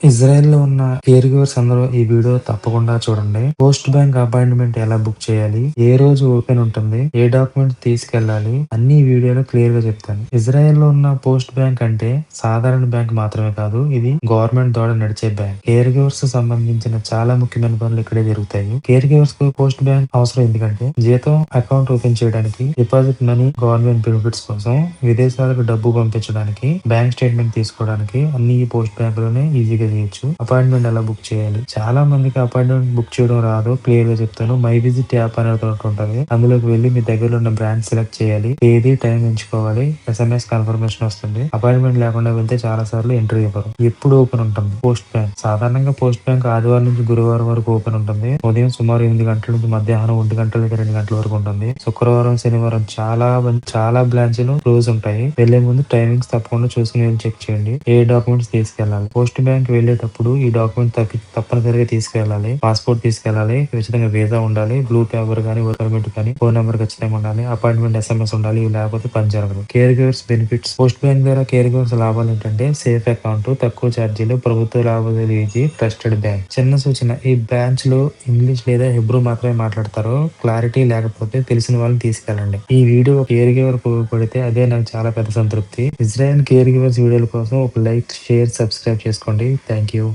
ఇజ్రాయెల్‌లో ఉన్న care givers అందరూ ఈ వీడియో తప్పకుండా చూడండి. పోస్ట్ బ్యాంక్ అపాయింట్‌మెంట్ ఎలా బుక్ చేయాలి? ఏ రోజు ఓపెన్ ఉంటుంది? ఏ డాక్యుమెంట్స్ తీసుకెళ్ళాలి? అన్ని ఈ వీడియోలో క్లియర్‌గా చెప్తాను. ఇజ్రాయెల్‌లో ఉన్న పోస్ట్ బ్యాంక్ అంటే సాధారణ బ్యాంక్ మాత్రమే కాదు. ఇది గవర్నమెంట్ ద్వారా నడిచే బ్యాంక్. కేర్ గివర్స్ సంబంధించిన చాలా ముఖ్యమైన పనులు ఇక్కడే జరుగుతాయి. కేర్ గివర్స్ కు పోస్ట్ బ్యాంక్ అవసరం ఎందుకంటే జీతం అకౌంట్ ఓపెన్ చేయడానికి, డిపాజిట్ మనీ, గవర్నమెంట్ బెనిఫిట్స్ కోసం, విదేశాలకు డబ్బు పంపించడానికి, బ్యాంక్ స్టేట్మెంట్ తీసుకోవడానికి అన్ని ఈ పోస్ట్ బ్యాంక్ లోనే ఈజీగా చేయొచ్చు. అపాయింట్మెంట్ ఎలా బుక్ చేయాలి? చాలా మందికి అపాయింట్మెంట్ బుక్ చేయడం రాదు. క్లియర్ గా చెప్తాను. మై విజిట్ యాప్ అనేది ఒకటి ఉంటుంది. అందులోకి వెళ్లి మీ దగ్గరలో ఉన్న బ్రాంచ్ సెలెక్ట్ చేయాలి. తేదీ, టైం ఎంచుకోవాలి. SMS కన్ఫర్మేషన్ వస్తుంది. అపాయింట్మెంట్ లేకుండా వెళ్తే చాలా సార్లు ఎంట్రీ ఇవ్వరు. ఎప్పుడు ఓపెన్ ఉంటుంది? పోస్ట్ బ్యాంక్ సాధారణంగా పోస్ట్ బ్యాంక్ ఆదివారం నుంచి గురువారం వరకు ఓపెన్ ఉంటుంది. ఉదయం సుమారు 8 గంటల నుంచి మధ్యాహ్నం 1 గంటల నుంచి 2 గంటల వరకు ఉంటుంది. శుక్రవారం, శనివారం చాలా బ్రాంచ్లు క్లోజ్ ఉంటాయి. వెళ్లే ముందు టైమింగ్స్ తప్పకుండా చూసుకుని వెళ్ళి చెక్ చేయండి. ఏ డాక్యుమెంట్స్ తీసుకెళ్లాలి? పోస్ట్ బ్యాంక్ వెళ్ళేటప్పుడు ఈ డాక్యుమెంట్ తప్పనిసరిగా తీసుకెళ్లాలి. పాస్పోర్ట్ తీసుకెళ్లాలి. ఖచ్చితంగా వీసా ఉండాలి. బ్లూ పేపర్ గానీ, వర్క్ పర్మిట్ కానీ, ఫోన్ నెంబర్ ఖచ్చితంగా ఉండాలి. అపాయింట్మెంట్ SMS ఉండాలి. ఇవి లేకపోతే పని జరగదు. Care givers benefits. Post bank ద్వారా కేర్ గివర్స్ లాభాలు ఏంటంటే సేఫ్ అకౌంట్, తక్కువ ఛార్జీలు, ప్రభుత్వ లావాదేవీలు ఈజీ, ట్రస్టెడ్ బ్యాంక్. చిన్న సూచన, ఈ బ్రాంచ్ లో ఇంగ్లీష్ లేదా హెబ్రూ మాత్రమే మాట్లాడతారు. క్లారిటీ లేకపోతే తెలిసిన వాళ్ళని తీసుకెళ్ళండి. ఈ వీడియో కేర్ గివర్ ఉపయోగపడితే అదే నాకు చాలా పెద్ద సంతృప్తి. ఇజ్రాయెల్ కేర్ గివర్స్ వీడియోల కోసం ఒక లైక్, షేర్, సబ్స్క్రైబ్ చేసుకోండి. Thank you.